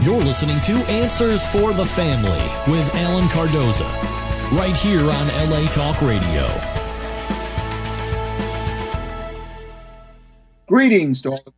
You're listening to Answers for the Family with Alan Cardoza, right here on LA Talk Radio. Greetings to all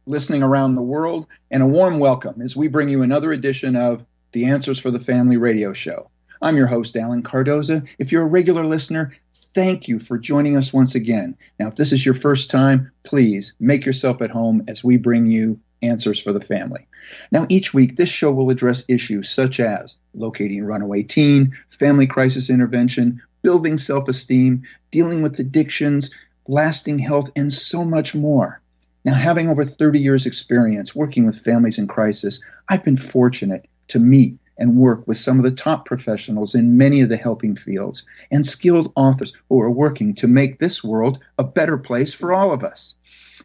listening around the world, and a warm welcome as we bring you another edition of the Answers for the Family radio show. I'm your host, Alan Cardoza. If you're a regular listener, thank you for joining us once again. Now, if this is your first time, please make yourself at home as we bring you Answers for the Family. Now, each week, this show will address issues such as locating a runaway teen, family crisis intervention, building self-esteem, dealing with addictions, lasting health, and so much more. Now, having over 30 years experience working with families in crisis, I've been fortunate to meet and work with some of the top professionals in many of the helping fields and skilled authors who are working to make this world a better place for all of us.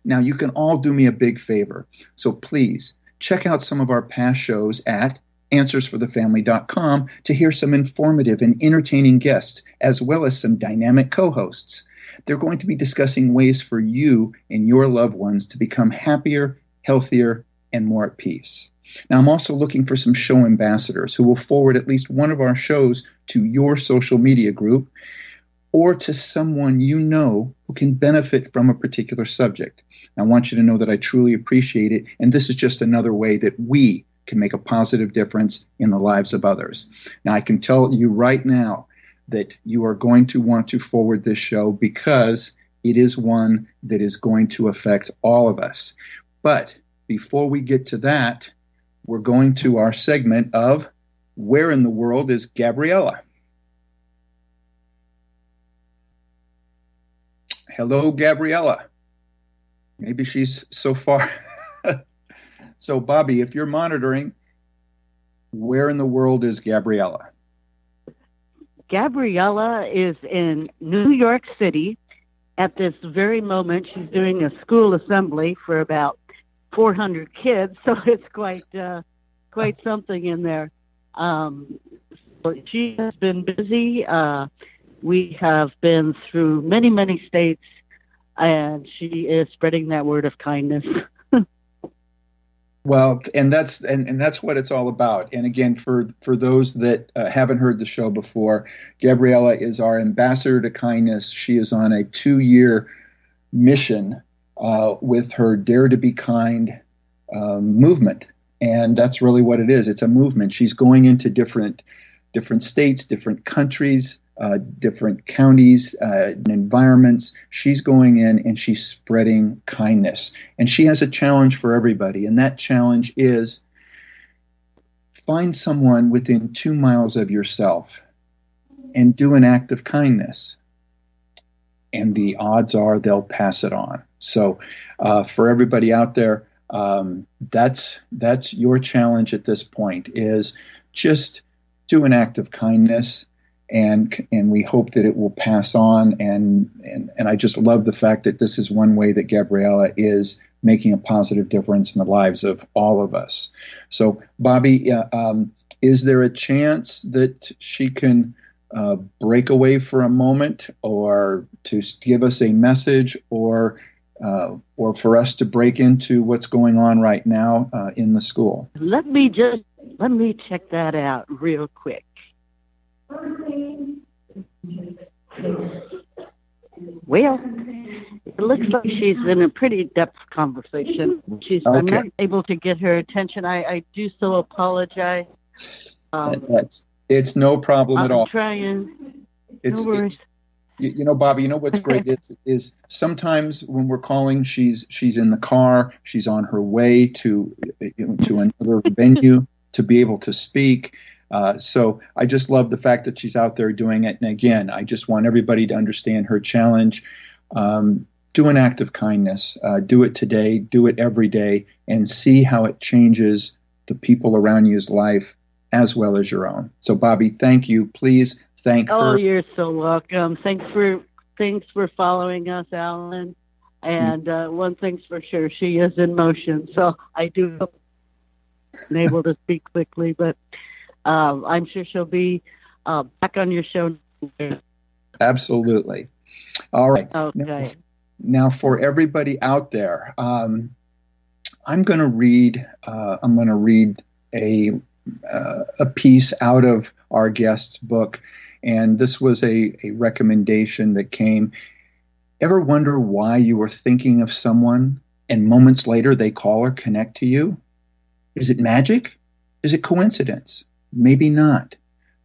Now, you can all do me a big favor, so please check out some of our past shows at answersforthefamily.com to hear some informative and entertaining guests, as well as some dynamic co-hosts. They're going to be discussing ways for you and your loved ones to become happier, healthier, and more at peace. Now, I'm also looking for some show ambassadors who will forward at least one of our shows to your social media group or to someone you know who can benefit from a particular subject. I want you to know that I truly appreciate it, and this is just another way that we can make a positive difference in the lives of others. Now, I can tell you right now that you are going to want to forward this show because it is one that is going to affect all of us. But before we get to that, we're going to our segment of Where in the World is Gabriella? Hello, Gabriella. Maybe she's so far. So, Bobby, if you're monitoring, where in the world is Gabriella? Gabriella is in New York City. At this very moment, she's doing a school assembly for about 400 kids, so it's quite something in there. She has been busy. We have been through many, many states, and she is spreading that word of kindness. Well, and that's what it's all about. And again, for those that haven't heard the show before, Gabriella is our ambassador to kindness. She is on a 2-year mission with her Dare to Be Kind movement, and that's really what it is. It's a movement. She's going into different states, different countries, different counties, environments. She's going in and she's spreading kindness. And she has a challenge for everybody. And that challenge is find someone within 2 miles of yourself and do an act of kindness. And the odds are they'll pass it on. So for everybody out there, that's your challenge at this point, is just do an act of kindness. And we hope that it will pass on. And I just love the fact that this is one way that Gabriella is making a positive difference in the lives of all of us. So, Bobby, is there a chance that she can break away for a moment, or to give us a message, or for us to break into what's going on right now in the school? Let me check that out real quick. Well, it looks like she's in a pretty depth conversation. Okay. I'm not able to get her attention. I do so apologize. It's no problem at all. I'm trying. No worries. Bobby, what's great is sometimes when we're calling, she's in the car, she's on her way to another venue to be able to speak. So I just love the fact that she's out there doing it. And again, I just want everybody to understand her challenge. Do an act of kindness. Do it today. Do it every day, and see how it changes the people around you's life as well as your own. So, Bobby, thank you. Please thank her. Oh, you're so welcome. Thanks for following us, Alan. And one thing's for sure, she is in motion. So I do hope I'm able to speak quickly, but I'm sure she'll be back on your show. Absolutely. All right. Okay. Now for everybody out there, I'm going to read a piece out of our guest's book, and this was a recommendation that came. Ever wonder why you were thinking of someone and moments later they call or connect to you? Is it magic? Is it coincidence? Maybe not.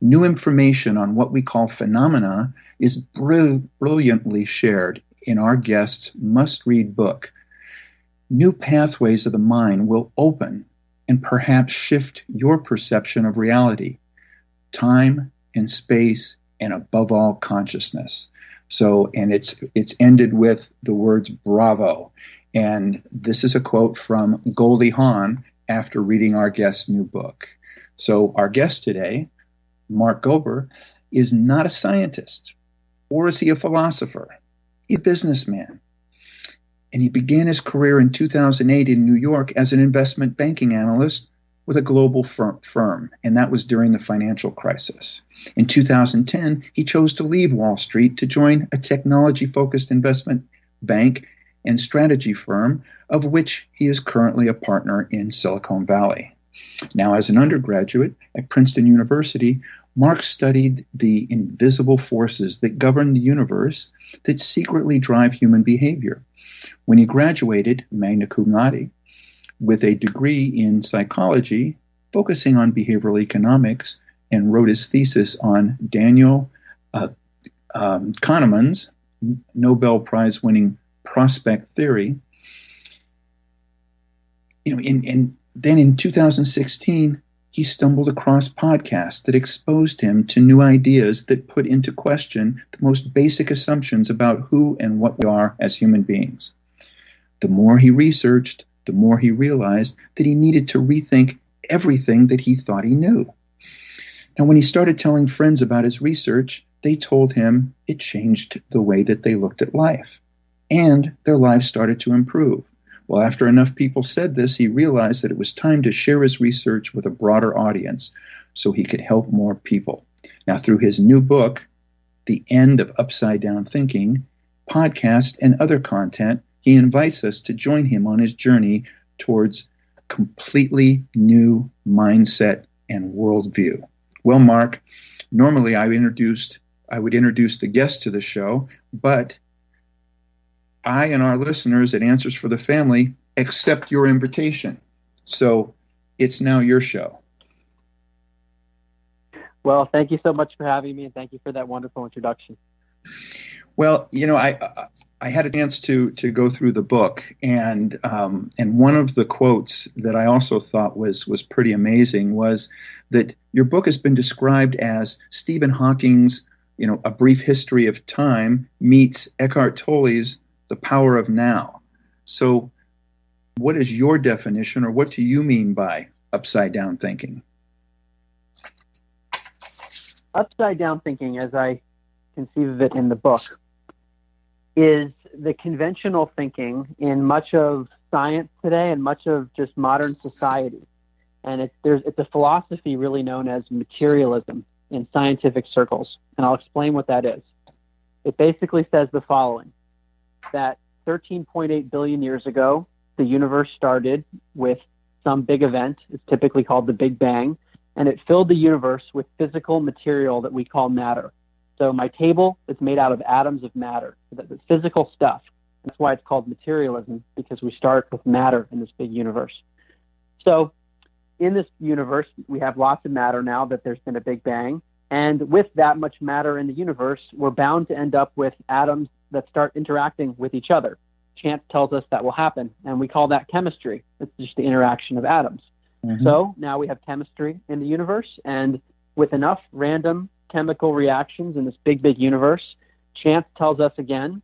New information on what we call phenomena is brilliantly shared in our guest's must-read book. New pathways of the mind will open and perhaps shift your perception of reality, time and space, and above all, consciousness. So, and it's ended with the words bravo. And this is a quote from Goldie Hawn after reading our guest's new book. So our guest today, Mark-Gober, is not a scientist, or is he a philosopher? He's a businessman. And he began his career in 2008 in New York as an investment banking analyst with a global firm, and that was during the financial crisis. In 2010, he chose to leave Wall Street to join a technology-focused investment bank and strategy firm, of which he is currently a partner in Silicon Valley. Now, as an undergraduate at Princeton University, Mark studied the invisible forces that govern the universe that secretly drive human behavior. When he graduated, magna cum laude, with a degree in psychology, focusing on behavioral economics, and wrote his thesis on Daniel Kahneman's Nobel Prize winning prospect theory. Then in 2016, he stumbled across podcasts that exposed him to new ideas that put into question the most basic assumptions about who and what we are as human beings. The more he researched, the more he realized that he needed to rethink everything that he thought he knew. Now, when he started telling friends about his research, they told him it changed the way that they looked at life, and their lives started to improve. Well, after enough people said this, he realized that it was time to share his research with a broader audience so he could help more people. Now, through his new book, The End of Upside Down Thinking, podcast, and other content, he invites us to join him on his journey towards completely new mindset and worldview. Well, Mark, normally I would introduce the guest to the show, but I and our listeners at Answers for the Family accept your invitation. So it's now your show. Well, thank you so much for having me, and thank you for that wonderful introduction. Well, I had a chance to go through the book, and one of the quotes that I also thought was pretty amazing was that your book has been described as Stephen Hawking's, A Brief History of Time meets Eckhart Tolle's The Power of Now. So what is your definition, or what do you mean by upside down thinking? Upside down thinking, as I conceive of it in the book, is the conventional thinking in much of science today and much of just modern society. And it's a philosophy really known as materialism in scientific circles. And I'll explain what that is. It basically says the following, that 13.8 billion years ago, the universe started with some big event. It's typically called the Big Bang, and it filled the universe with physical material that we call matter. So my table is made out of atoms of matter, the physical stuff. That's why it's called materialism, because we start with matter in this big universe. So in this universe, we have lots of matter now that there's been a Big Bang. And with that much matter in the universe, we're bound to end up with atoms that start interacting with each other. Chance tells us that will happen, and we call that chemistry. It's just the interaction of atoms. Mm-hmm. So now we have chemistry in the universe, and with enough random chemical reactions in this big, big universe, chance tells us again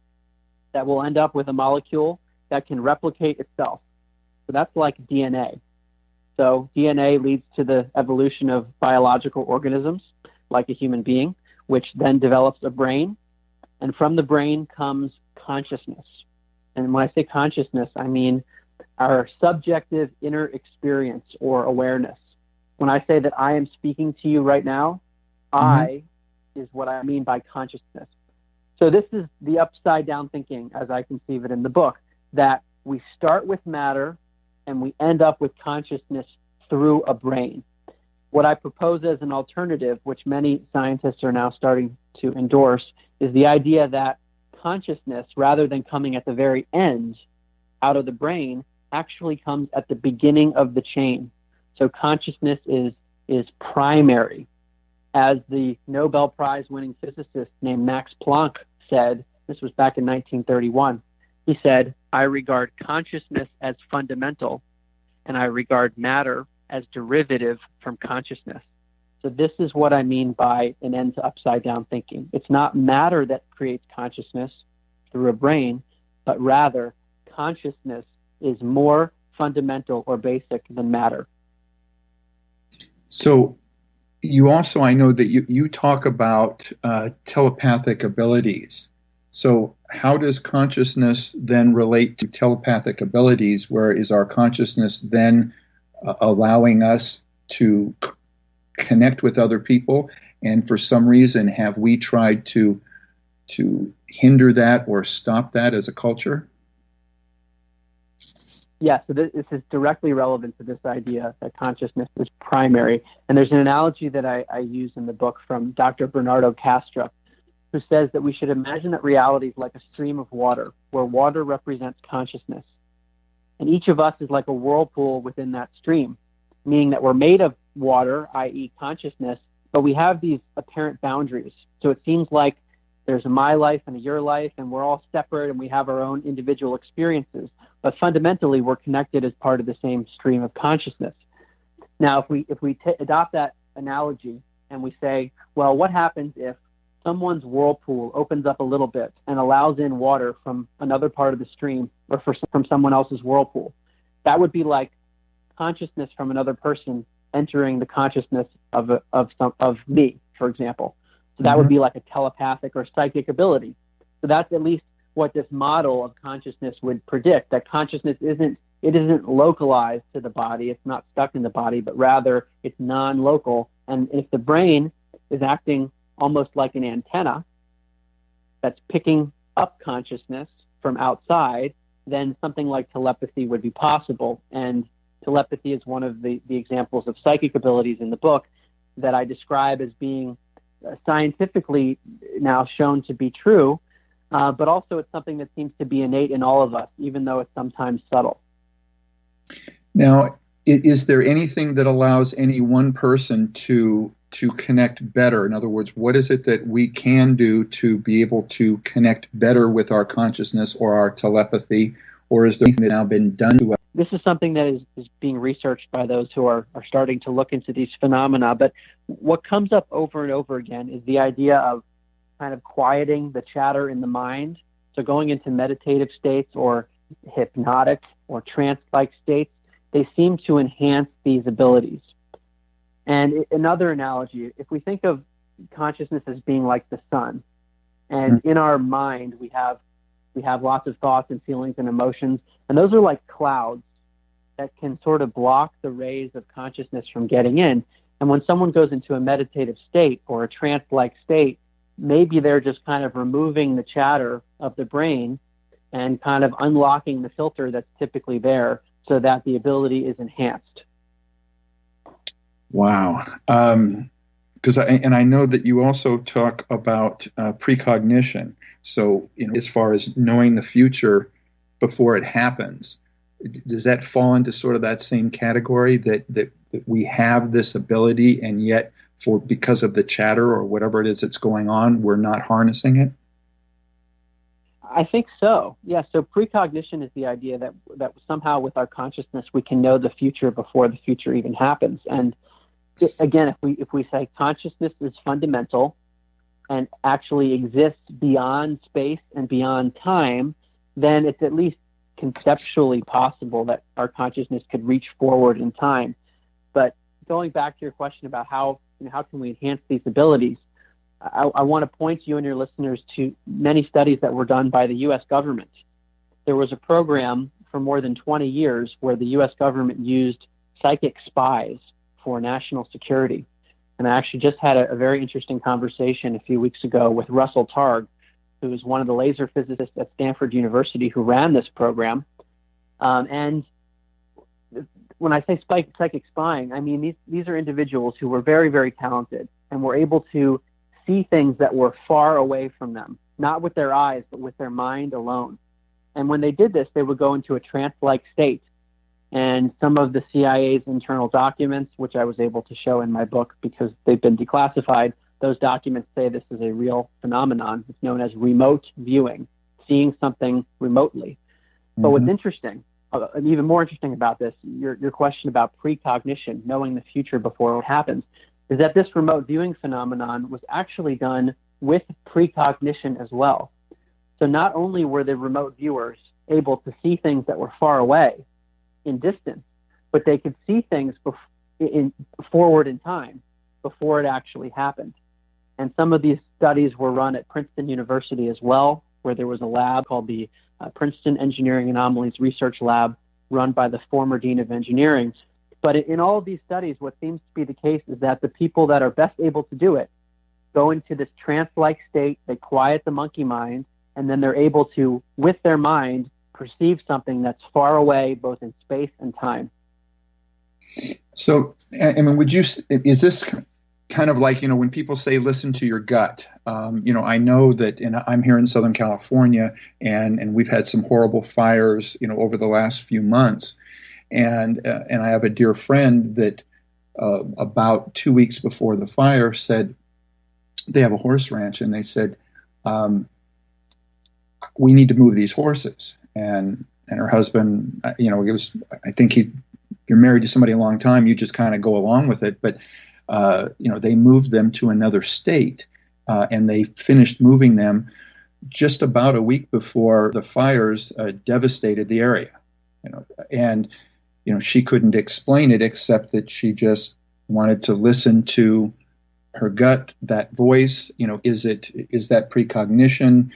that we'll end up with a molecule that can replicate itself. So that's like DNA. So DNA leads to the evolution of biological organisms, like a human being, which then develops a brain. And from the brain comes consciousness. And when I say consciousness, I mean our subjective inner experience or awareness. When I say that I am speaking to you right now, I is what I mean by consciousness. So this is the upside down thinking, as I conceive it in the book, that we start with matter and we end up with consciousness through a brain. What I propose as an alternative, which many scientists are now starting to endorse, is the idea that consciousness, rather than coming at the very end out of the brain, actually comes at the beginning of the chain. So consciousness is primary. As the Nobel Prize winning physicist named Max Planck said, this was back in 1931, he said, "I regard consciousness as fundamental, and I regard matter as derivative from consciousness." So this is what I mean by an end to upside down thinking. It's not matter that creates consciousness through a brain, but rather consciousness is more fundamental or basic than matter. So you also, I know that you talk about telepathic abilities. So how does consciousness then relate to telepathic abilities? Where is our consciousness then allowing us to connect with other people? And for some reason, have we tried to hinder that or stop that as a culture? Yeah, so this is directly relevant to this idea that consciousness is primary. And there's an analogy that I use in the book from Dr. Bernardo Castro, who says that we should imagine that reality is like a stream of water, where water represents consciousness. And each of us is like a whirlpool within that stream, meaning that we're made of water, i.e. consciousness, but we have these apparent boundaries. So it seems like there's a my life and a your life, and we're all separate and we have our own individual experiences. But fundamentally, we're connected as part of the same stream of consciousness. Now, if we adopt that analogy and we say, well, what happens if someone's whirlpool opens up a little bit and allows in water from another part of the stream or from someone else's whirlpool? That would be like consciousness from another person entering the consciousness of me, for example. So that would be like a telepathic or psychic ability. So that's at least what this model of consciousness would predict, that consciousness isn't localized to the body. It's not stuck in the body, but rather it's non-local. And if the brain is acting almost like an antenna that's picking up consciousness from outside, then something like telepathy would be possible. And telepathy is one of the examples of psychic abilities in the book that I describe as being scientifically now shown to be true, but also it's something that seems to be innate in all of us, even though it's sometimes subtle. Now, is there anything that allows any one person to connect better? In other words, what is it that we can do to be able to connect better with our consciousness or our telepathy? Or is there anything that's now been done to us? This is something that is being researched by those who are starting to look into these phenomena. But what comes up over and over again is the idea of kind of quieting the chatter in the mind. So going into meditative states or hypnotic or trance-like states, they seem to enhance these abilities. And another analogy, if we think of consciousness as being like the sun, and in our mind we have lots of thoughts and feelings and emotions, and those are like clouds that can sort of block the rays of consciousness from getting in. And when someone goes into a meditative state or a trance-like state, maybe they're just kind of removing the chatter of the brain and kind of unlocking the filter that's typically there so that the ability is enhanced. Wow. Because I know that you also talk about precognition. So, as far as knowing the future before it happens, does that fall into sort of that same category that we have this ability, and yet because of the chatter or whatever it is that's going on, we're not harnessing it? I think so. Yeah. So precognition is the idea that somehow with our consciousness we can know the future before the future even happens. And again, if we say consciousness is fundamental and actually exists beyond space and beyond time, then it's at least conceptually possible that our consciousness could reach forward in time. But going back to your question about how can we enhance these abilities, I want to point you and your listeners to many studies that were done by the U.S. government. There was a program for more than 20 years where the U.S. government used psychic spies for national security. And I actually just had a very interesting conversation a few weeks ago with Russell Targ, who is one of the laser physicists at Stanford University who ran this program. And when I say psychic spying, I mean these are individuals who were very, very talented and were able to see things that were far away from them, not with their eyes, but with their mind alone. And when they did this, they would go into a trance-like state. And some of the CIA's internal documents, which I was able to show in my book because they've been declassified, those documents say this is a real phenomenon. It's known as remote viewing, seeing something remotely. But what's interesting, and even more interesting about this, your question about precognition, knowing the future before it happens, is that this remote viewing phenomenon was actually done with precognition as well. So not only were the remote viewers able to see things that were far away in distance, but they could see things forward in time before it actually happened. And some of these studies were run at Princeton University as well, where there was a lab called the Princeton Engineering Anomalies Research Lab, run by the former dean of engineering. But in all of these studies, what seems to be the case is that the people that are best able to do it go into this trance-like state, they quiet the monkey mind, and then they're able to, with their mind, perceive something that's far away, both in space and time. So, I mean, is this kind of like, when people say, listen to your gut? I know that I'm here in Southern California, and we've had some horrible fires, over the last few months. And I have a dear friend that about 2 weeks before the fire said, they have a horse ranch, and they said, we need to move these horses. And her husband, I think you're married to somebody a long time, you just kind of go along with it. But, they moved them to another state, and they finished moving them just about a week before the fires devastated the area. And she couldn't explain it except that she just wanted to listen to her gut, that voice. Is that precognition?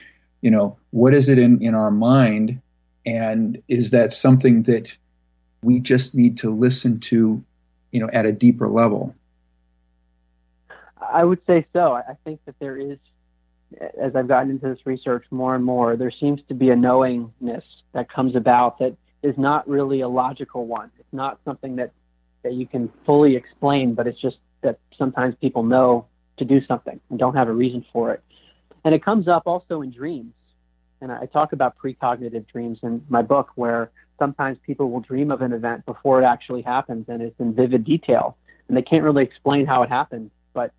What is it in our mind? And is that something that we just need to listen to, at a deeper level? I would say so. I think that there is, as I've gotten into this research more and more, there seems to be a knowingness that comes about that is not really a logical one. It's not something that you can fully explain, but it's just that sometimes people know to do something and don't have a reason for it. And it comes up also in dreams. And I talk about precognitive dreams in my book, where sometimes people will dream of an event before it actually happens, and it's in vivid detail. And they can't really explain how it happened, but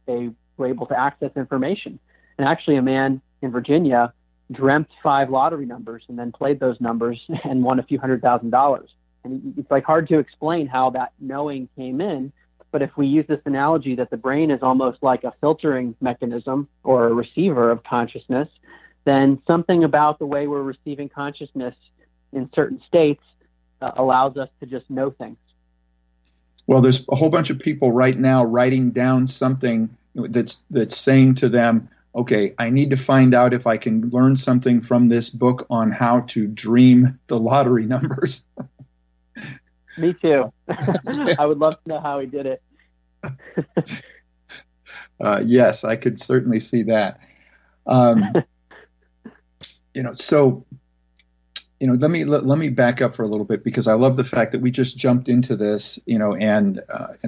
they were able to access information. And actually, a man in Virginia dreamt 5 lottery numbers and then played those numbers and won a few $100,000. And it's like hard to explain how that knowing came in. But if we use this analogy that the brain is almost like a filtering mechanism or a receiver of consciousness, then something about the way we're receiving consciousness in certain states allows us to just know things. Well, there's a whole bunch of people right now writing down something that's saying to them, okay, I need to find out if I can learn something from this book on how to dream the lottery numbers. Me too. I would love to know how he did it. Yes, I could certainly see that. So, let me back up for a little bit, because I love the fact that we just jumped into this, and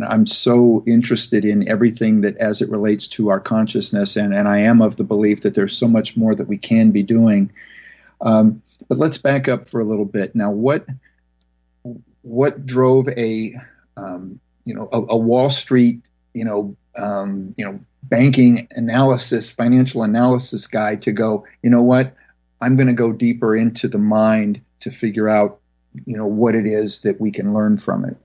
I'm so interested in everything that as it relates to our consciousness, and I am of the belief that there's so much more that we can be doing. But let's back up for a little bit. Now, what drove a Wall Street, banking analysis, financial analysis guy to go, what? I'm going to go deeper into the mind to figure out, what it is that we can learn from it.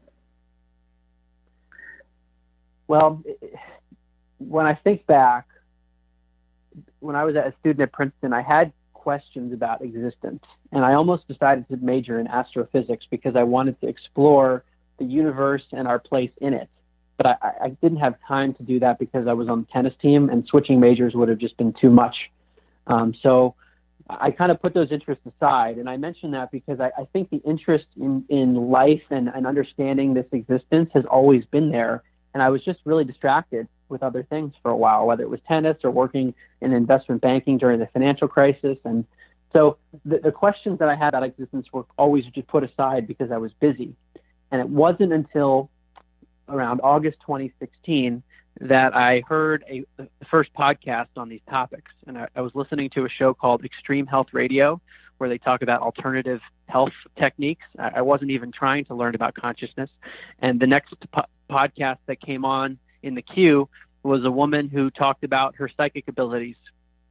Well, when I think back, when I was a student at Princeton, I had questions about existence, and I almost decided to major in astrophysics because I wanted to explore the universe and our place in it. But I didn't have time to do that because I was on the tennis team, and switching majors would have just been too much. So I kind of put those interests aside. And I mention that because I think the interest in life and understanding this existence has always been there. And I was just really distracted with other things for a while, whether it was tennis or working in investment banking during the financial crisis. And so the questions that I had about existence were always just put aside because I was busy. And it wasn't until around August 2016 that I heard the first podcast on these topics. And I was listening to a show called Extreme Health Radio, where they talk about alternative health techniques. I wasn't even trying to learn about consciousness. And the next podcast that came on in the queue was a woman who talked about her psychic abilities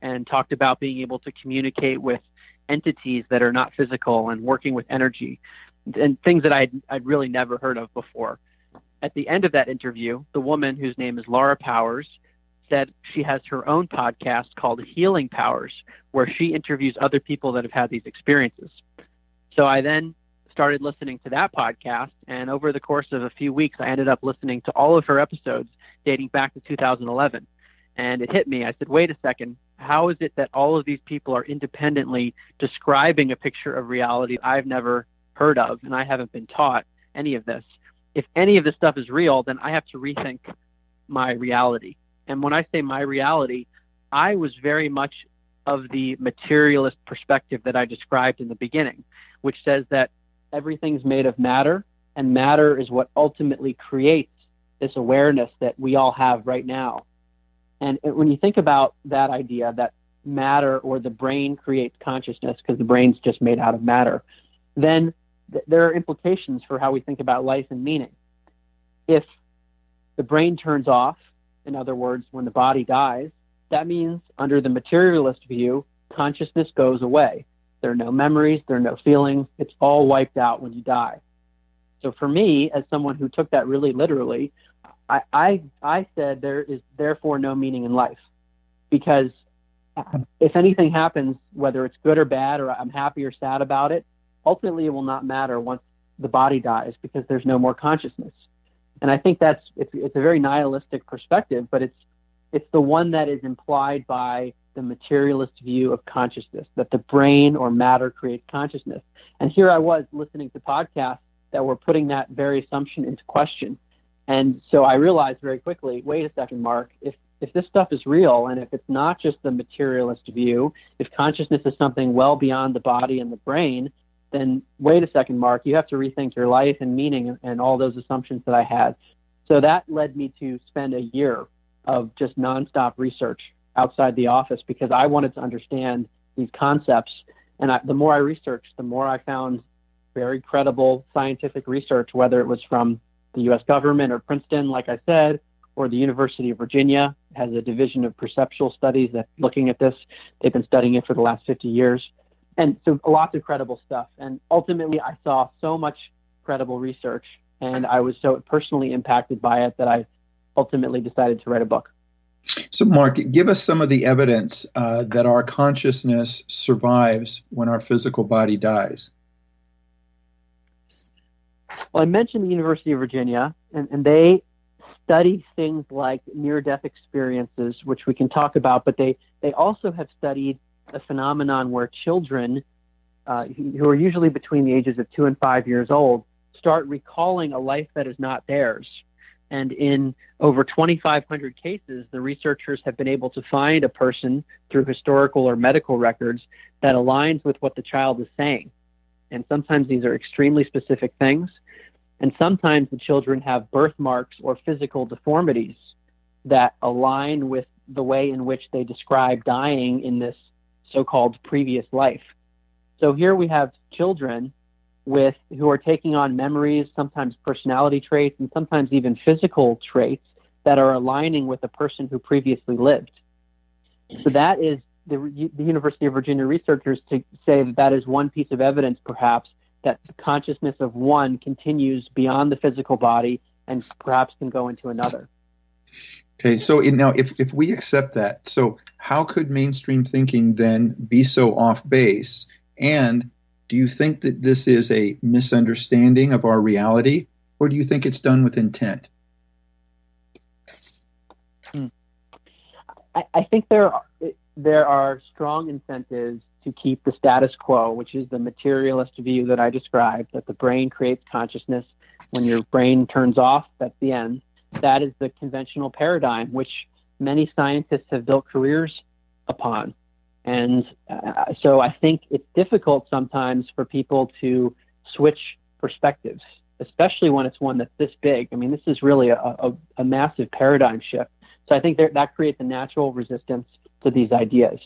and talked about being able to communicate with entities that are not physical and working with energy and things that I'd really never heard of before. At the end of that interview, the woman, whose name is Laura Powers, said she has her own podcast called Healing Powers, where she interviews other people that have had these experiences. So I then started listening to that podcast, and over the course of a few weeks, I ended up listening to all of her episodes dating back to 2011. And it hit me. I said, wait a second, how is it that all of these people are independently describing a picture of reality I've never heard of, and I haven't been taught any of this? If any of this stuff is real, then I have to rethink my reality. And when I say my reality, I was very much of the materialist perspective that I described in the beginning, which says that everything's made of matter, and matter is what ultimately creates this awareness that we all have right now. And when you think about that idea that matter or the brain creates consciousness because the brain's just made out of matter, then there are implications for how we think about life and meaning. If the brain turns off, in other words, when the body dies, that means under the materialist view, consciousness goes away. There are no memories, there are no feelings. It's all wiped out when you die. So for me, as someone who took that really literally, I said there is therefore no meaning in life, because if anything happens, whether it's good or bad, or I'm happy or sad about it, ultimately it will not matter once the body dies, because there's no more consciousness. And I think it's a very nihilistic perspective, but it's the one that is implied by the materialist view of consciousness, that the brain or matter creates consciousness. And here I was listening to podcasts that were putting that very assumption into question. And so I realized very quickly, wait a second, Mark, if this stuff is real, and if it's not just the materialist view, if consciousness is something well beyond the body and the brain, then wait a second, Mark, you have to rethink your life and meaning and all those assumptions that I had. So that led me to spend a year of just nonstop research outside the office, because I wanted to understand these concepts. And the more I researched, the more I found very credible scientific research, whether it was from the U.S. government or Princeton, like I said, or the University of Virginia has a division of perceptual studies that's looking at this. They've been studying it for the last 50 years. And so lots of credible stuff. And ultimately, I saw so much credible research, and I was so personally impacted by it that I ultimately decided to write a book. So, Mark, give us some of the evidence that our consciousness survives when our physical body dies. Well, I mentioned the University of Virginia, and they study things like near-death experiences, which we can talk about, but they also have studied a phenomenon where children who are usually between the ages of 2 and 5 years old start recalling a life that is not theirs. And in over 2,500 cases, the researchers have been able to find a person through historical or medical records that aligns with what the child is saying. And sometimes these are extremely specific things. And sometimes the children have birthmarks or physical deformities that align with the way in which they describe dying in this so-called previous life. So here we have children who are taking on memories, sometimes personality traits, and sometimes even physical traits that are aligning with the person who previously lived. So that is the University of Virginia researchers to say that is one piece of evidence, perhaps, that the consciousness of one continues beyond the physical body and perhaps can go into another. Okay, so now if we accept that, so how could mainstream thinking then be so off base? And do you think that this is a misunderstanding of our reality, or do you think it's done with intent? I think there are strong incentives to keep the status quo, which is the materialist view that I described, that the brain creates consciousness. When your brain turns off, that's the end. That is the conventional paradigm, which many scientists have built careers upon. And so I think it's difficult sometimes for people to switch perspectives. especially when it's one that's this big. I mean, this is really a massive paradigm shift. So I think that creates a natural resistance to these ideas.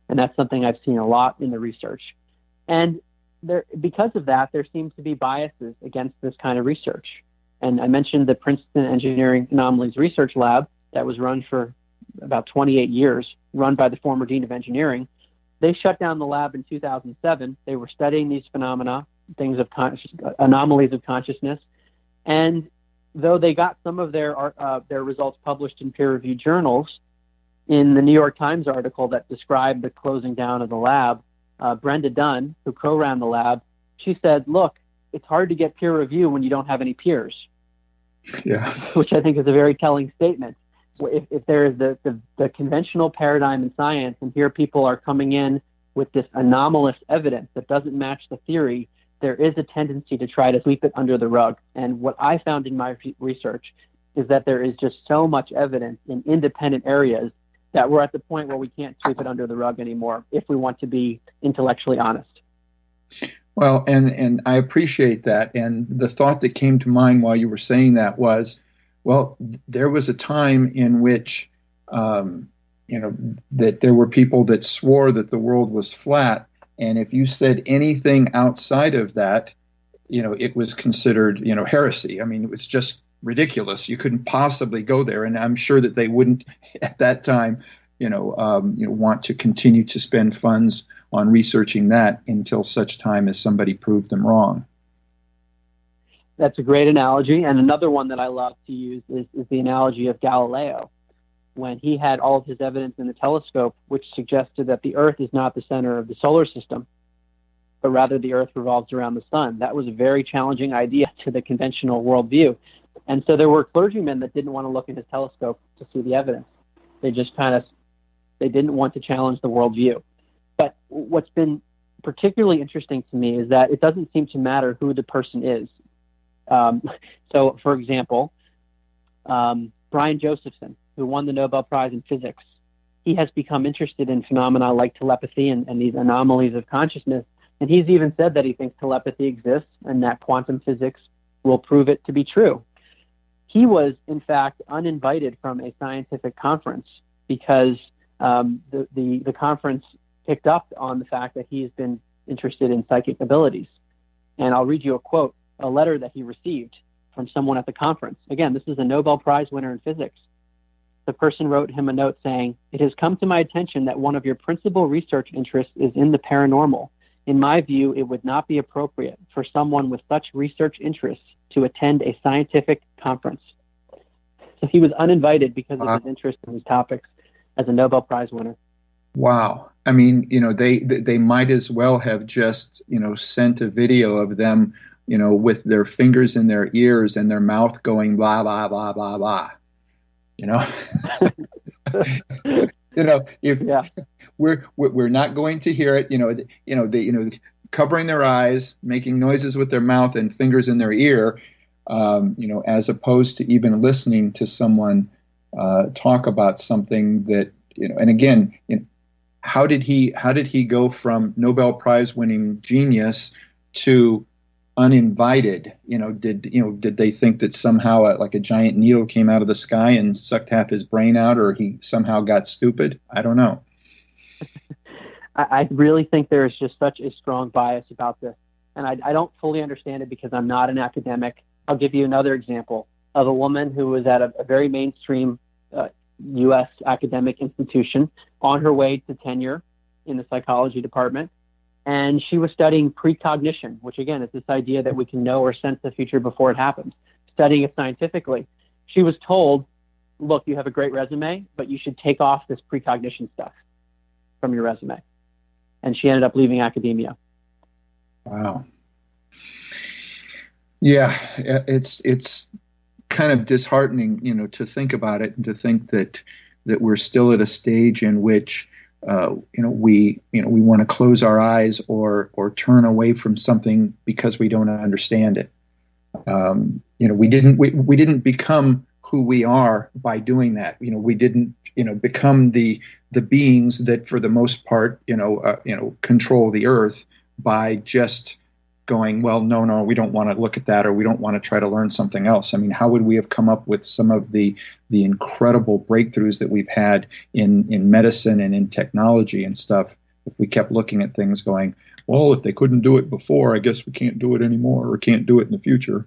And that's something I've seen a lot in the research. And because of that, there seems to be biases against this kind of research. And I mentioned the Princeton Engineering Anomalies Research Lab that was run for about 28 years, run by the former dean of engineering. They shut down the lab in 2007. They were studying these phenomena, things of anomalies of consciousness. And though they got some of their results published in peer-reviewed journals, in the New York Times article that described the closing down of the lab, Brenda Dunn, who co-ran the lab, she said, look, it's hard to get peer review when you don't have any peers. Yeah. Which I think is a very telling statement. If there is the conventional paradigm in science, and here people are coming in with this anomalous evidence that doesn't match the theory, there is a tendency to try to sweep it under the rug. And what I found in my research is that there is just so much evidence in independent areas that we're at the point where we can't sweep it under the rug anymore if we want to be intellectually honest. Well, and I appreciate that. And the thought that came to mind while you were saying that was, well, there was a time in which, that there were people that swore that the world was flat. And if you said anything outside of that, it was considered, heresy. I mean, it was just ridiculous. You couldn't possibly go there. And I'm sure that they wouldn't at that time, want to continue to spend funds on researching that until such time as somebody proved them wrong. That's a great analogy. And another one that I love to use is the analogy of Galileo, when he had all of his evidence in the telescope, which suggested that the Earth is not the center of the solar system, but rather the Earth revolves around the sun. That was a very challenging idea to the conventional worldview. And so there were clergymen that didn't want to look in his telescope to see the evidence. They just they didn't want to challenge the worldview. But what's been particularly interesting to me is that it doesn't seem to matter who the person is. So, for example, Brian Josephson, who won the Nobel Prize in physics, he has become interested in phenomena like telepathy and these anomalies of consciousness. And he's even said that he thinks telepathy exists and that quantum physics will prove it to be true. He was, in fact, uninvited from a scientific conference because the conference picked up on the fact that he has been interested in psychic abilities. And I'll read you a letter that he received from someone at the conference. Again, this is a Nobel Prize winner in physics. The person wrote him a note saying, "It has come to my attention that one of your principal research interests is in the paranormal. In my view, it would not be appropriate for someone with such research interests to attend a scientific conference." So he was uninvited because of his interest in these topics as a Nobel Prize winner. Wow. I mean, they might as well have just, sent a video of them, with their fingers in their ears and their mouth going blah, blah, blah, blah, blah. We're not going to hear it, covering their eyes, making noises with their mouth and fingers in their ear, as opposed to even listening to someone talk about something that, and again, how did he go from Nobel Prize winning genius to uninvited? Did they think that somehow like a giant needle came out of the sky and sucked half his brain out, or he somehow got stupid? I don't know. I really think there is just such a strong bias about this. And I don't fully understand it because I'm not an academic. I'll give you another example of a woman who was at a very mainstream U.S. academic institution on her way to tenure in the psychology department. And she was studying precognition, which again is this idea that we can know or sense the future before it happens, studying it scientifically. She was told, look, you have a great resume, but you should take off this precognition stuff from your resume. And she ended up leaving academia. Wow. Yeah, it's kind of disheartening, to think about it and to think that we're still at a stage in which we want to close our eyes or turn away from something because we don't understand it. We didn't become who we are by doing that. We didn't become the beings that for the most part control the earth by just going, well, no, we don't want to look at that, or we don't want to try to learn something else. I mean, how would we have come up with some of the incredible breakthroughs that we've had in medicine and in technology and stuff if we kept looking at things going, well, if they couldn't do it before, I guess we can't do it anymore, or can't do it in the future.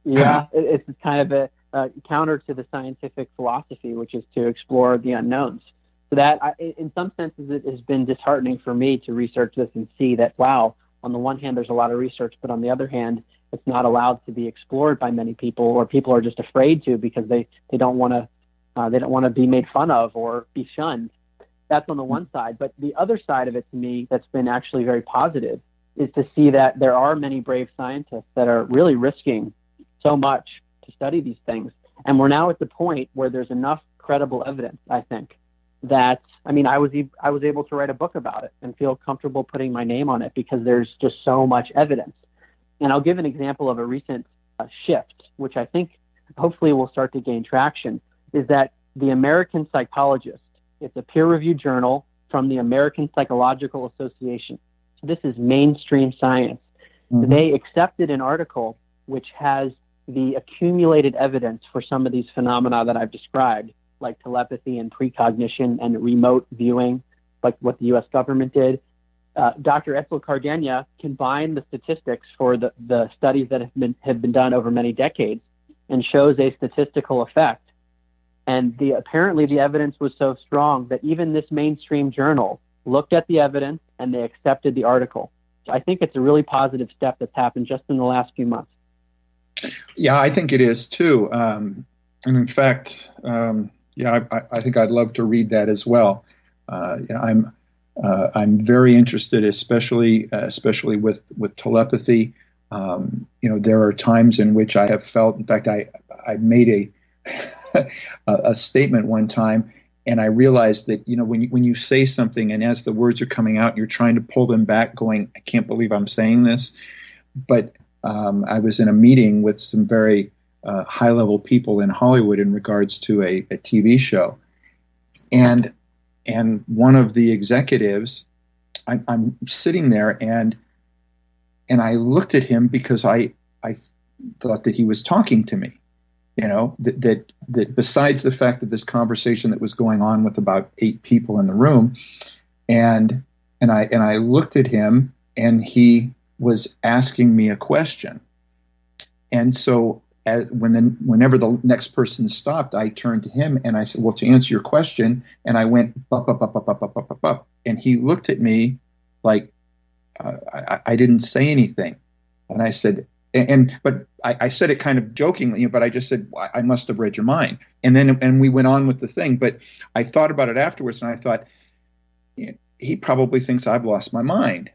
Yeah, it's kind of a counter to the scientific philosophy, which is to explore the unknowns. So that, in some senses, it has been disheartening for me to research this and see that, wow, on the one hand, there's a lot of research, but on the other hand, it's not allowed to be explored by many people, or people are just afraid to because they don't want to be made fun of or be shunned. That's on the one side. But the other side of it, to me, that's been actually very positive, is to see that there are many brave scientists that are really risking so much to study these things. And we're now at the point where there's enough credible evidence, I think, that, I mean, I was able to write a book about it and feel comfortable putting my name on it because there's just so much evidence. And I'll give an example of a recent shift, which I think hopefully will start to gain traction, is that the American Psychologist, it's a peer-reviewed journal from the American Psychological Association. So this is mainstream science. Mm-hmm. They accepted an article which has the accumulated evidence for some of these phenomena that I've described, like telepathy and precognition and remote viewing, like what the U.S. government did. Dr. Edsel Cardenia combined the statistics for the studies that have been done over many decades and shows a statistical effect. And apparently the evidence was so strong that even this mainstream journal looked at the evidence and they accepted the article. So I think it's a really positive step that's happened just in the last few months. Yeah, I think it is too. And in fact, I think I'd love to read that as well. I'm very interested, especially with telepathy. There are times in which I have felt. In fact, I made a statement one time, and I realized that when you say something, and as the words are coming out, you're trying to pull them back, going, I can't believe I'm saying this. But I was in a meeting with some very high-level people in Hollywood in regards to a TV show, and one of the executives, I'm sitting there, and I looked at him because I thought that he was talking to me. That besides the fact that this conversation that was going on with about 8 people in the room, and I looked at him, and he was asking me a question. And so whenever the next person stopped, I turned to him and I said, well, to answer your question, and I went, bup, bup, bup, bup, bup, bup, bup, bup. And he looked at me like I didn't say anything. And I said, but I said it kind of jokingly, but I just said, I must have read your mind. And we went on with the thing. But I thought about it afterwards, and I thought, he probably thinks I've lost my mind.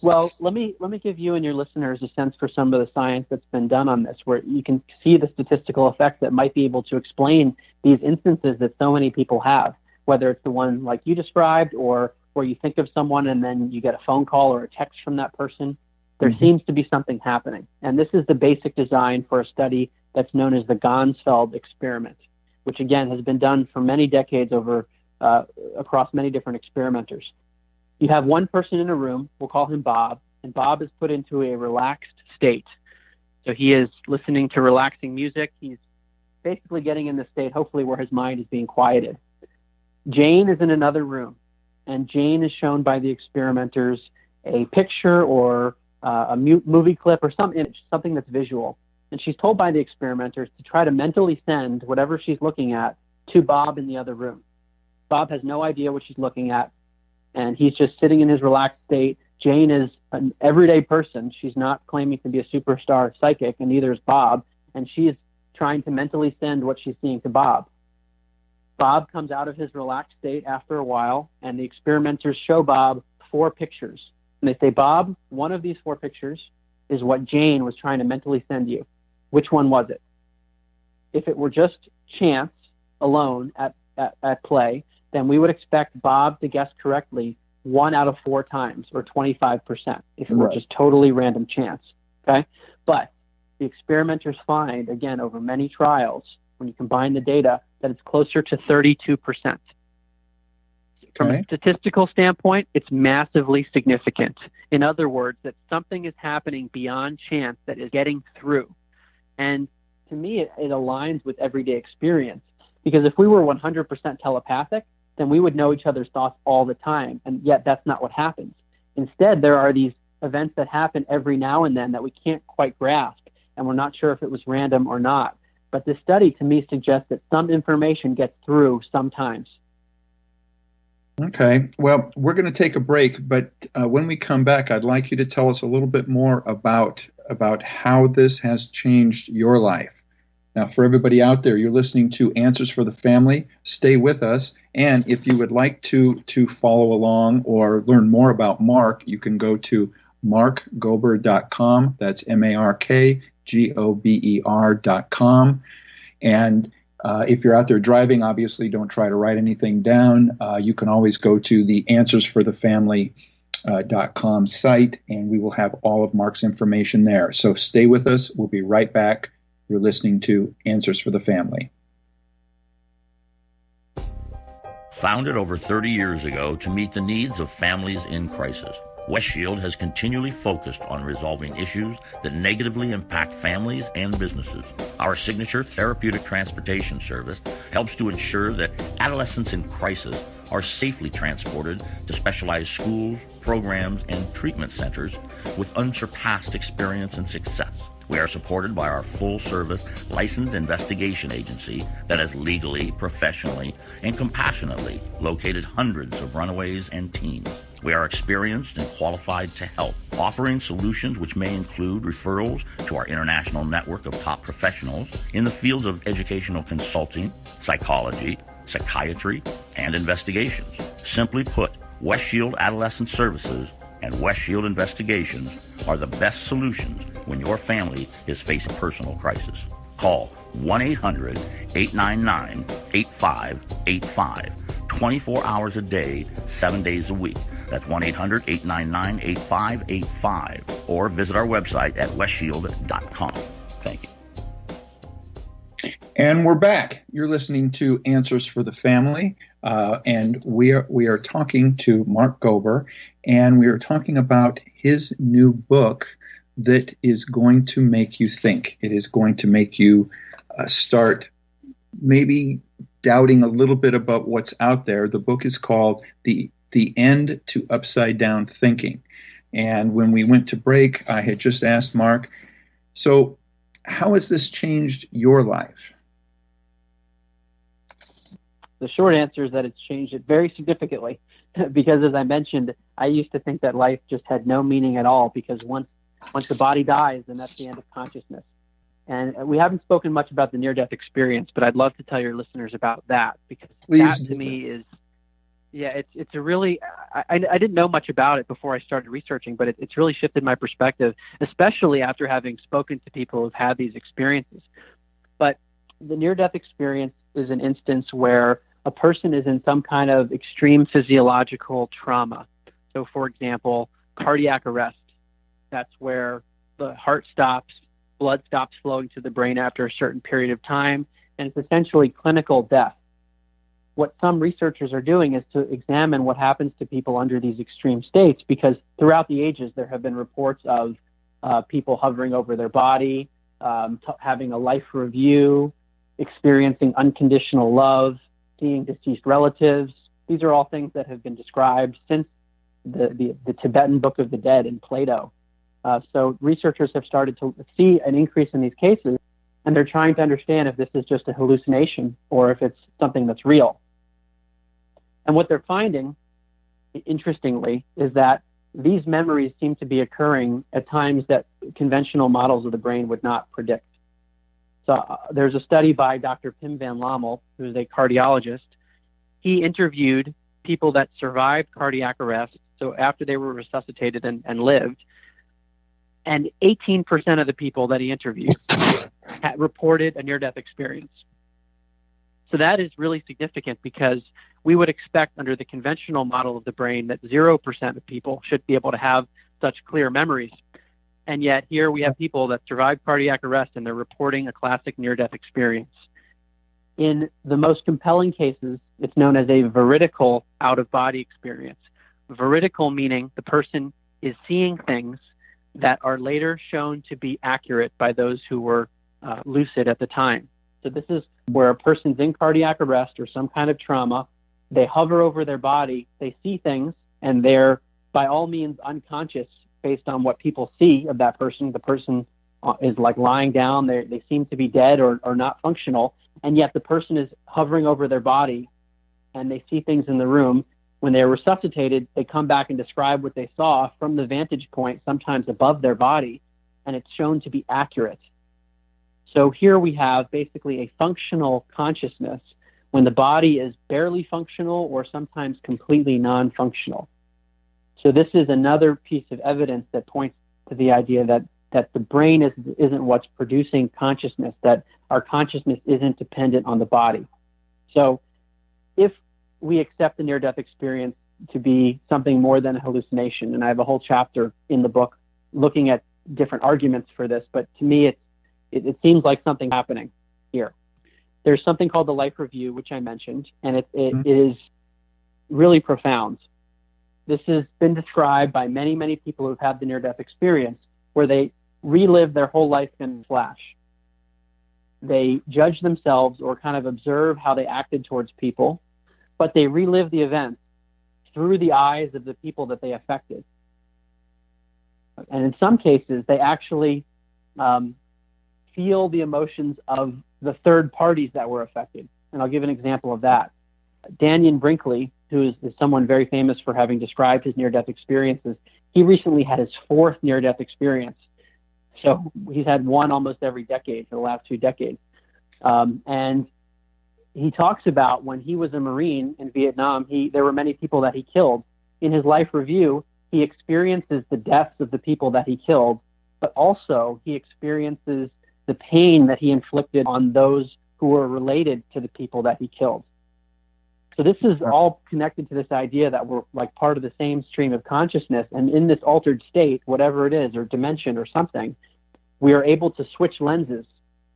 Well, let me give you and your listeners a sense for some of the science that's been done on this, where you can see the statistical effects that might be able to explain these instances that so many people have, whether it's the one like you described, or where you think of someone and then you get a phone call or a text from that person. There seems to be something happening. And this is the basic design for a study that's known as the Ganzfeld experiment, which again has been done for many decades across many different experimenters. You have one person in a room, we'll call him Bob, and Bob is put into a relaxed state. So he is listening to relaxing music. He's basically getting in the state, hopefully, where his mind is being quieted. Jane is in another room, and Jane is shown by the experimenters a picture or a movie clip or some image, something that's visual. And she's told by the experimenters to try to mentally send whatever she's looking at to Bob in the other room. Bob has no idea what she's looking at, and he's just sitting in his relaxed state. Jane is an everyday person. She's not claiming to be a superstar psychic, and neither is Bob. And she is trying to mentally send what she's seeing to Bob. Bob comes out of his relaxed state after a while, and the experimenters show Bob 4 pictures. And they say, Bob, one of these 4 pictures is what Jane was trying to mentally send you. Which one was it? If it were just chance alone at play, then we would expect Bob to guess correctly 1 out of 4 times, or 25%, if it were just totally random chance. Okay? But the experimenters find, again, over many trials, when you combine the data, that it's closer to 32%. From a statistical standpoint, it's massively significant. In other words, that something is happening beyond chance that is getting through. And to me, it aligns with everyday experience. Because if we were 100% telepathic, then we would know each other's thoughts all the time. And yet that's not what happens. Instead, there are these events that happen every now and then that we can't quite grasp. And we're not sure if it was random or not. But this study, to me, suggests that some information gets through sometimes. Okay. Well, we're going to take a break, but when we come back, I'd like you to tell us a little bit more about how this has changed your life. Now, for everybody out there, you're listening to Answers for the Family. Stay with us. And if you would like to follow along or learn more about Mark, you can go to markgober.com. That's MarkGober.com. And if you're out there driving, obviously don't try to write anything down. You can always go to the answersforthefamily.com site, and we will have all of Mark's information there. So stay with us. We'll be right back. You're listening to Answers for the Family. Founded over 30 years ago to meet the needs of families in crisis, West Shield has continually focused on resolving issues that negatively impact families and businesses. Our signature therapeutic transportation service helps to ensure that adolescents in crisis are safely transported to specialized schools, programs, and treatment centers with unsurpassed experience and success. We are supported by our full-service licensed investigation agency that has legally, professionally, and compassionately located hundreds of runaways and teens. We are experienced and qualified to help, offering solutions which may include referrals to our international network of top professionals in the fields of educational consulting, psychology, psychiatry, and investigations. Simply put, West Shield Adolescent Services and West Shield Investigations are the best solutions when your family is facing personal crisis. Call 1-800-899-8585, 24 hours a day, 7 days a week. That's 1-800-899-8585, or visit our website at westshield.com. Thank you. And we're back. You're listening to Answers for the Family, and we are talking to Mark-Gober, and we are talking about his new book that is going to make you think. It is going to make you start maybe doubting a little bit about what's out there. The book is called The End to Upside Down Thinking. And when we went to break, I had just asked Mark, so how has this changed your life? The short answer is that it's changed it very significantly because, as I mentioned, I used to think that life just had no meaning at all because once the body dies, then that's the end of consciousness. And we haven't spoken much about the near-death experience, but I'd love to tell your listeners about that because that to me is, it's a really, I didn't know much about it before I started researching, but it's really shifted my perspective, especially after having spoken to people who've had these experiences. But the near-death experience is an instance where a person is in some kind of extreme physiological trauma. So, for example, cardiac arrest. That's where the heart stops, blood stops flowing to the brain after a certain period of time, and it's essentially clinical death. What some researchers are doing is to examine what happens to people under these extreme states, because throughout the ages, there have been reports of people hovering over their body, having a life review, experiencing unconditional love, seeing deceased relatives. These are all things that have been described since the Tibetan Book of the Dead in Plato. So researchers have started to see an increase in these cases, and they're trying to understand if this is just a hallucination or if it's something that's real. And what they're finding, interestingly, is that these memories seem to be occurring at times that conventional models of the brain would not predict. So there's a study by Dr. Pim van Lommel, who's a cardiologist. He interviewed people that survived cardiac arrest, so after they were resuscitated and lived, and 18% of the people that he interviewed had reported a near-death experience. So that is really significant because we would expect under the conventional model of the brain that 0% of people should be able to have such clear memories. And yet here we have people that survived cardiac arrest and they're reporting a classic near-death experience. In the most compelling cases, it's known as a veridical out-of-body experience. Veridical meaning the person is seeing things that are later shown to be accurate by those who were lucid at the time. So this is where a person's in cardiac arrest or some kind of trauma. They hover over their body, they see things, and they're by all means unconscious based on what people see of that person. The person is like lying down, they seem to be dead or not functional, and yet the person is hovering over their body and they see things in the room. When they're resuscitated, they come back and describe what they saw from the vantage point, sometimes above their body, and it's shown to be accurate. So here we have basically a functional consciousness when the body is barely functional or sometimes completely non-functional. So this is another piece of evidence that points to the idea that the brain isn't what's producing consciousness, that our consciousness isn't dependent on the body. So if we accept the near-death experience to be something more than a hallucination, and I have a whole chapter in the book looking at different arguments for this, but to me it seems like something happening here. There's something called the life review, which I mentioned, and it is really profound. This has been described by many, many people who've had the near-death experience, where they relive their whole life in a flash. They judge themselves or kind of observe how they acted towards people, but they relive the events through the eyes of the people that they affected. And in some cases, they actually feel the emotions of the third parties that were affected. And I'll give an example of that. Dannion Brinkley, who is someone very famous for having described his near-death experiences, he recently had his fourth near-death experience. So he's had one almost every decade for the last 2 decades. And he talks about when he was a Marine in Vietnam, there were many people that he killed. In his life review, he experiences the deaths of the people that he killed, but also he experiences the pain that he inflicted on those who were related to the people that he killed. So this is all connected to this idea that we're like part of the same stream of consciousness, and in this altered state, whatever it is, or dimension or something, we are able to switch lenses.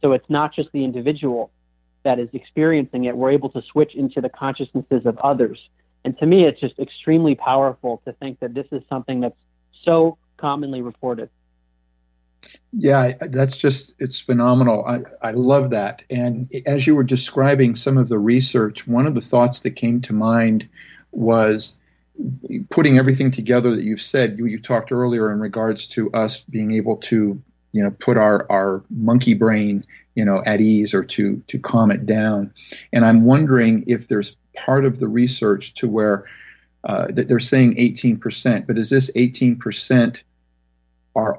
So it's not just the individual that is experiencing it. We're able to switch into the consciousnesses of others. And to me, it's just extremely powerful to think that this is something that's so commonly reported. Yeah, it's phenomenal. I love that. And as you were describing some of the research, one of the thoughts that came to mind was putting everything together that you've said. You talked earlier in regards to us being able to, put our monkey brain, at ease or to calm it down. And I'm wondering if there's part of the research to where that they're saying 18%, but is this 18%? Were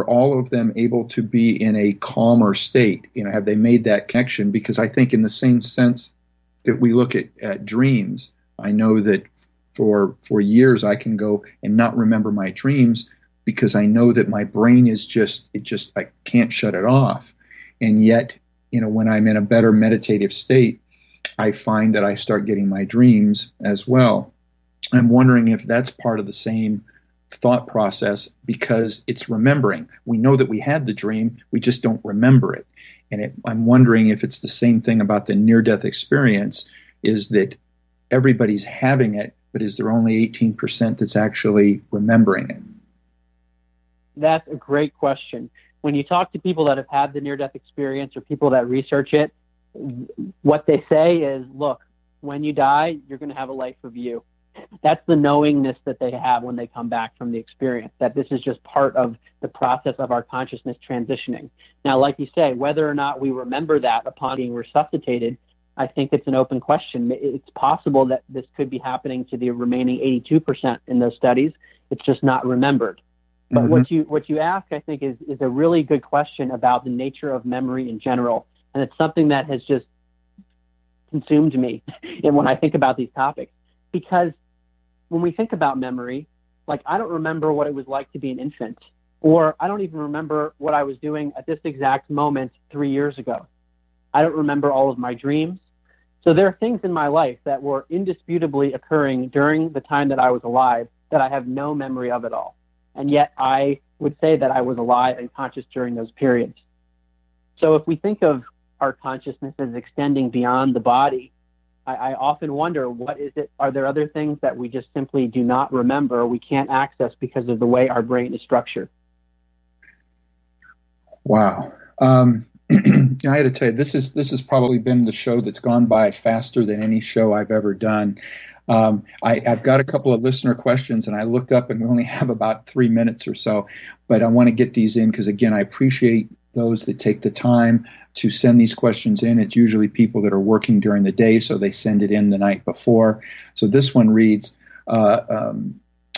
all of them able to be in a calmer state? Have they made that connection? Because I think in the same sense that we look at dreams, I know that for years I can go and not remember my dreams because I know that my brain is I can't shut it off. And yet, when I'm in a better meditative state, I find that I start getting my dreams as well. I'm wondering if that's part of the same thought process, because it's remembering. We know that we had the dream, we just don't remember it. And I'm wondering if it's the same thing about the near-death experience, is that everybody's having it, but is there only 18% that's actually remembering it? That's a great question. When you talk to people that have had the near-death experience or people that research it, what they say is, look, when you die, you're going to have a life review. That's the knowingness that they have when they come back from the experience, that this is just part of the process of our consciousness transitioning. Now, like you say, whether or not we remember that upon being resuscitated, I think it's an open question. It's possible that this could be happening to the remaining 82% in those studies. It's just not remembered. But what you ask, I think, is a really good question about the nature of memory in general. And it's something that has just consumed me when I think about these topics. Because when we think about memory, like, I don't remember what it was like to be an infant, or I don't even remember what I was doing at this exact moment 3 years ago. I don't remember all of my dreams. So there are things in my life that were indisputably occurring during the time that I was alive that I have no memory of at all. And yet I would say that I was alive and conscious during those periods. So if we think of our consciousness is extending beyond the body, I often wonder, what is it? Are there other things that we just simply do not remember, we can't access because of the way our brain is structured? Wow. I had to tell you, this has probably been the show that's gone by faster than any show I've ever done. I've got a couple of listener questions, and I looked up, and we only have about 3 minutes or so, but I want to get these in because, again, I appreciate those that take the time to send these questions in. It's usually people that are working during the day, so they send it in the night before. So this one reads,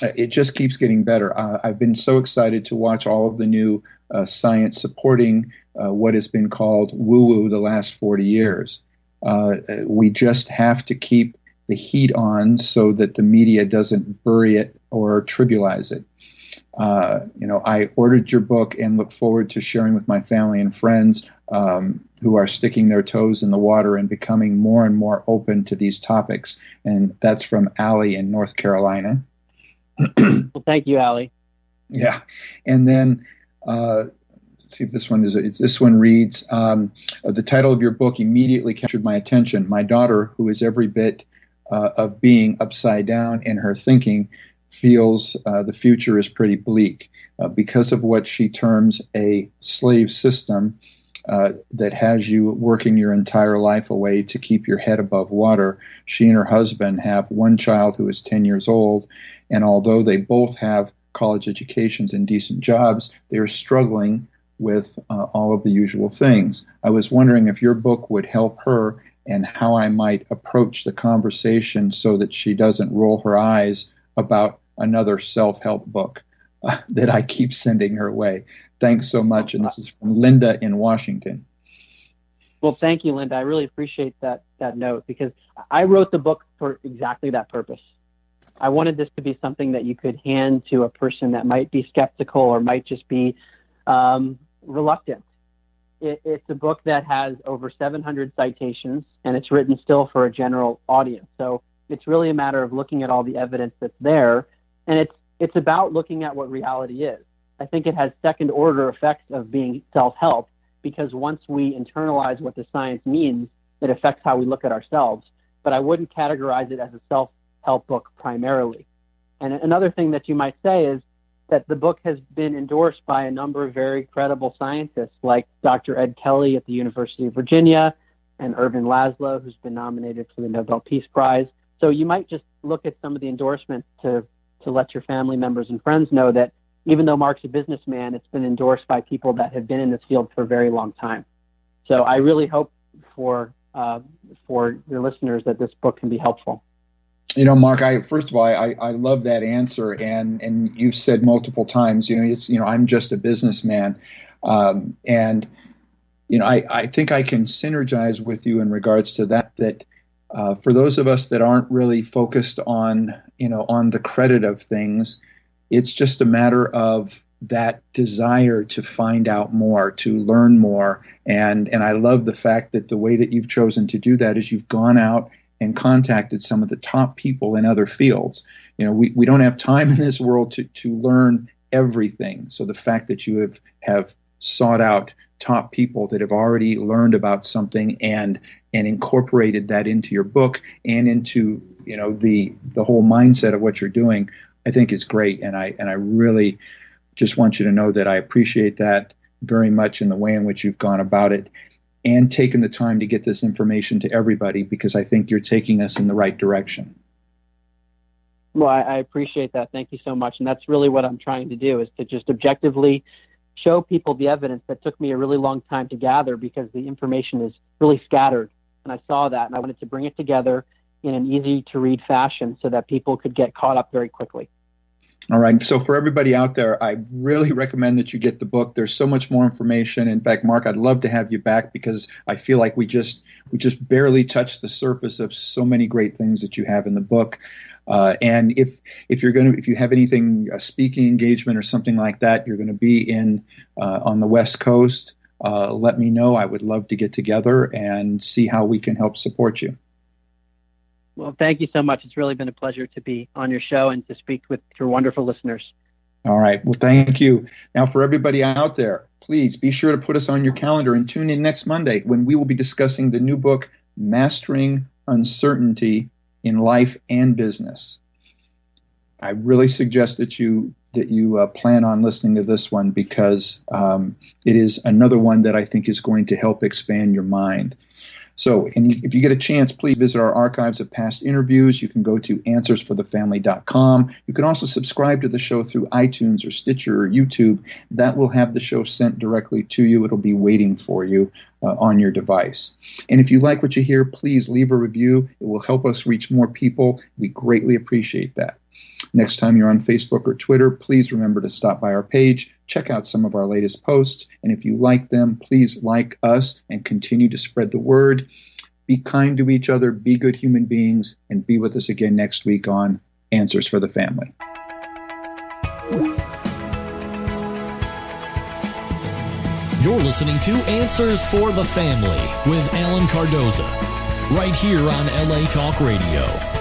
it just keeps getting better. I've been so excited to watch all of the new science supporting what has been called woo-woo the last 40 years. We just have to keep the heat on so that the media doesn't bury it or trivialize it. I ordered your book and look forward to sharing with my family and friends who are sticking their toes in the water and becoming more and more open to these topics. And that's from Allie in North Carolina. Well, thank you, Allie. Yeah. And then let's see if this one is. This one reads, the title of your book immediately captured my attention. My daughter, who is every bit of being upside down in her thinking, feels the future is pretty bleak because of what she terms a slave system that has you working your entire life away to keep your head above water. She and her husband have one child who is 10 years old, and although they both have college educations and decent jobs, they are struggling with all of the usual things. I was wondering if your book would help her and how I might approach the conversation so that she doesn't roll her eyes about another self-help book that I keep sending her way. Thanks so much. And this is from Linda in Washington. Well, thank you, Linda. I really appreciate that note, because I wrote the book for exactly that purpose. I wanted this to be something that you could hand to a person that might be skeptical or might just be reluctant. It's a book that has over 700 citations, and it's written still for a general audience. So it's really a matter of looking at all the evidence that's there, and it's about looking at what reality is. I think it has second-order effects of being self-help, because once we internalize what the science means, it affects how we look at ourselves. But I wouldn't categorize it as a self-help book primarily. And another thing that you might say is that the book has been endorsed by a number of very credible scientists, like Dr. Ed Kelly at the University of Virginia and Ervin Laszlo, who's been nominated for the Nobel Peace Prize. So you might just look at some of the endorsements to let your family members and friends know that even though Mark's a businessman, it's been endorsed by people that have been in this field for a very long time. So I really hope for your listeners that this book can be helpful. You know, Mark, first of all, I love that answer. And you've said multiple times, I'm just a businessman. And I think I can synergize with you in regards to that for those of us that aren't really focused on the credit of things, it's just a matter of that desire to find out more, to learn more. And I love the fact that the way that you've chosen to do that is you've gone out and contacted some of the top people in other fields. We don't have time in this world to learn everything. So the fact that you have sought out top people that have already learned about something and incorporated that into your book and into the whole mindset of what you're doing, I think is great. And I really just want you to know that I appreciate that very much in the way in which you've gone about it and taken the time to get this information to everybody, because I think you're taking us in the right direction. Well, I appreciate that. Thank you so much. And that's really what I'm trying to do, is to just objectively show people the evidence that took me a really long time to gather, because the information is really scattered. And I saw that, and I wanted to bring it together in an easy-to-read fashion so that people could get caught up very quickly. All right. So for everybody out there, I really recommend that you get the book. There's so much more information. In fact, Mark, I'd love to have you back, because I feel like we just barely touched the surface of so many great things that you have in the book. And if you have anything, a speaking engagement or something like that, you're going to be on the West Coast, let me know. I would love to get together and see how we can help support you. Well, thank you so much. It's really been a pleasure to be on your show and to speak with your wonderful listeners. All right. Well, thank you. Now, for everybody out there, please be sure to put us on your calendar and tune in next Monday when we will be discussing the new book, Mastering Uncertainty in Life and Business. I really suggest that you plan on listening to this one because it is another one that I think is going to help expand your mind. So, and if you get a chance, please visit our archives of past interviews. You can go to answersforthefamily.com. You can also subscribe to the show through iTunes or Stitcher or YouTube. That will have the show sent directly to you. It'll be waiting for you on your device. And if you like what you hear, please leave a review. It will help us reach more people. We greatly appreciate that. Next time you're on Facebook or Twitter, please remember to stop by our page, check out some of our latest posts, and if you like them, please like us and continue to spread the word. Be kind to each other, be good human beings, and be with us again next week on Answers for the Family. You're listening to Answers for the Family with Alan Cardoza, right here on LA Talk Radio.